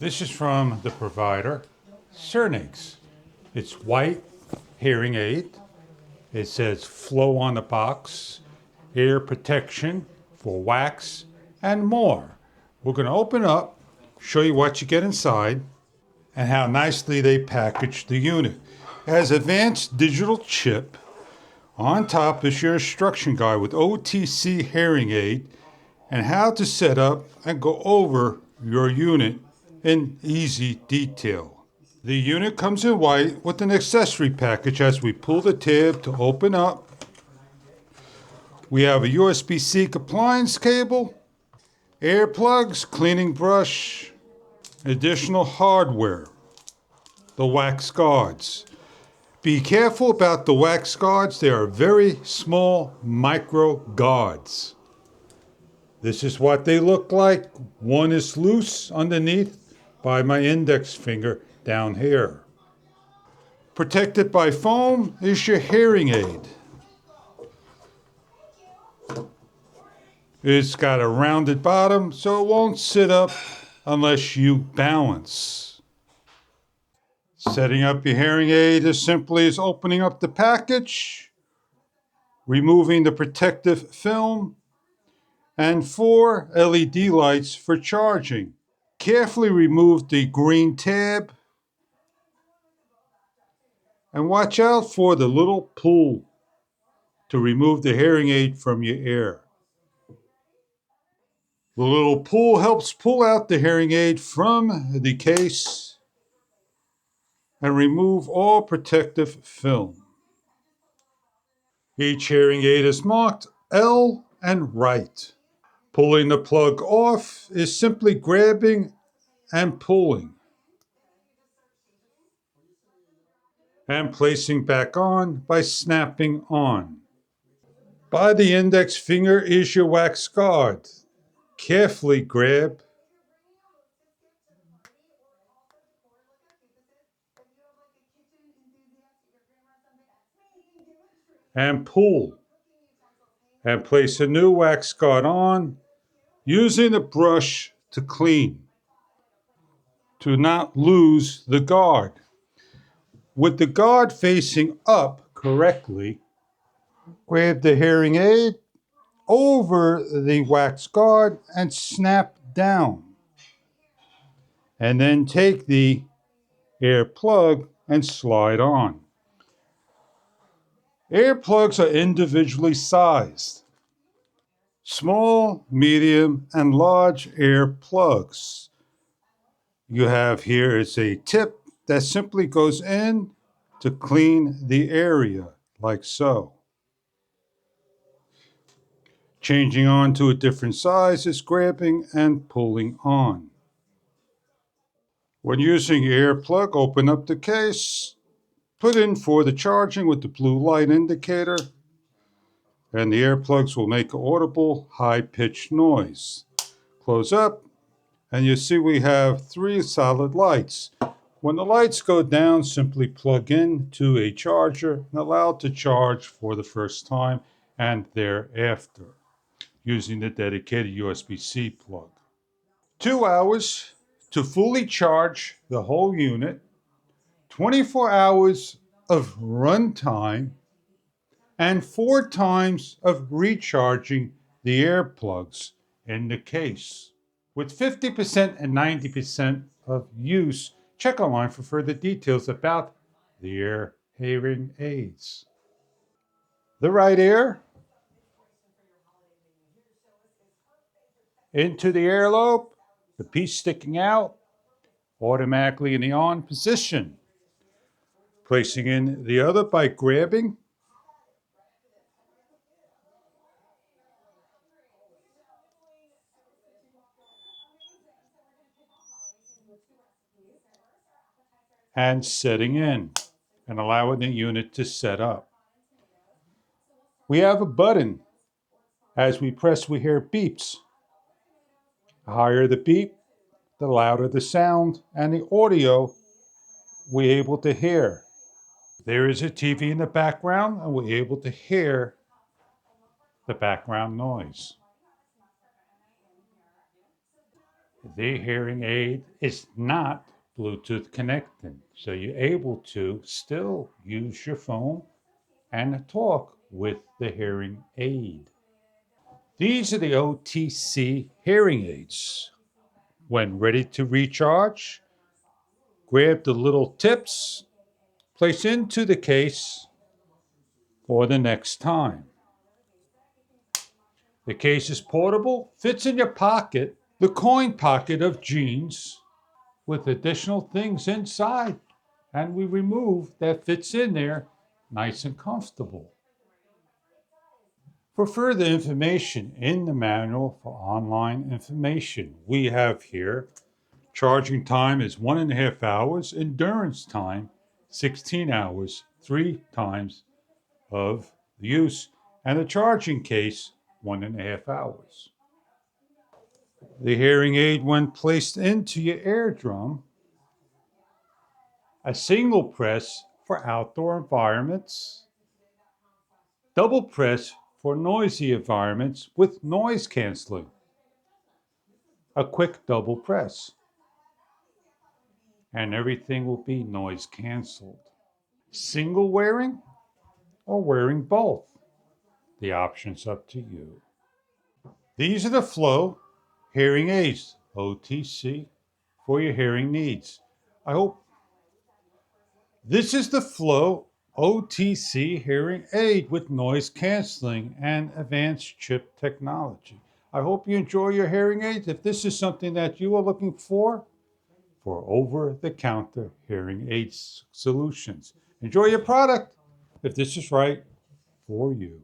This is from the provider, Sirnaigs. It's white hearing aid. It says flow on the box, ear protection for wax, and more. We're going to open up, show you what you get inside, and how nicely they package the unit. It has advanced digital chip. On top is your instruction guide with OTC hearing aid and how to set up and go over your unit in easy detail. The unit comes in white with an accessory package. As we pull the tab to open up, we have a USB-C compliance cable, air plugs, cleaning brush, additional hardware, the wax guards. Be careful about the wax guards. They are very small micro guards. This is what they look like. One is loose underneath by my index finger down here. Protected by foam is your hearing aid. It's got a rounded bottom, so it won't sit up unless you balance. Setting up your hearing aid as simply as opening up the package, removing the protective film, and 4 LED lights for charging. Carefully remove the green tab and watch out for the little pull to remove the hearing aid from your ear. The little pull helps pull out the hearing aid from the case and remove all protective film. Each hearing aid is marked L and right. Pulling the plug off is simply grabbing and pulling. And placing back on by snapping on. By the index finger is your wax guard. Carefully grab and pull and place a new wax guard on using a brush to clean. To not lose the guard. With the guard facing up correctly, grab the hearing aid over the wax guard and snap down. And then take the air plug and slide on. Air plugs are individually sized. Small, medium, and large air plugs. You have here is a tip that simply goes in to clean the area, like so. Changing on to a different size is grabbing and pulling on. When using your air plug, open up the case, put in for the charging with the blue light indicator, and the air plugs will make an audible high-pitched noise. Close up, and you see we have 3 solid lights. When the lights go down, simply plug in to a charger and allow it to charge for the first time and thereafter using the dedicated USB-C plug. 2 hours to fully charge the whole unit, 24 hours of run time, and 4 times of recharging the air plugs in the case. With 50% and 90% of use, check online for further details about the ear hearing aids. The right ear into the earlobe, the piece sticking out, automatically in the on position. Placing in the other by grabbing and setting in and allowing the unit to set up. We have a button. As we press, we hear beeps. The higher the beep, the louder the sound and the audio we're able to hear. There is a TV in the background and we're able to hear the background noise. The hearing aid is not Bluetooth connected, so you're able to still use your phone and talk with the hearing aid. These are the OTC hearing aids. When ready to recharge, grab the little tips, place into the case for the next time. The case is portable, fits in your pocket, the coin pocket of jeans, with additional things inside, and we remove that fits in there nice and comfortable. For further information in the manual for online information, we have here charging time is 1.5 hours, endurance time 16 hours, 3 times of use, and the charging case 1.5 hours. The hearing aid, when placed into your eardrum, a single press for outdoor environments, double press for noisy environments with noise canceling, a quick double press, and everything will be noise canceled. Single wearing or wearing both, the option's up to you. These are the Flow hearing aids, OTC, for your hearing needs. I hope this is the Flow OTC hearing aid with noise canceling and advanced chip technology. I hope you enjoy your hearing aids. If this is something that you are looking for over-the-counter hearing aid solutions, enjoy your product if this is right for you.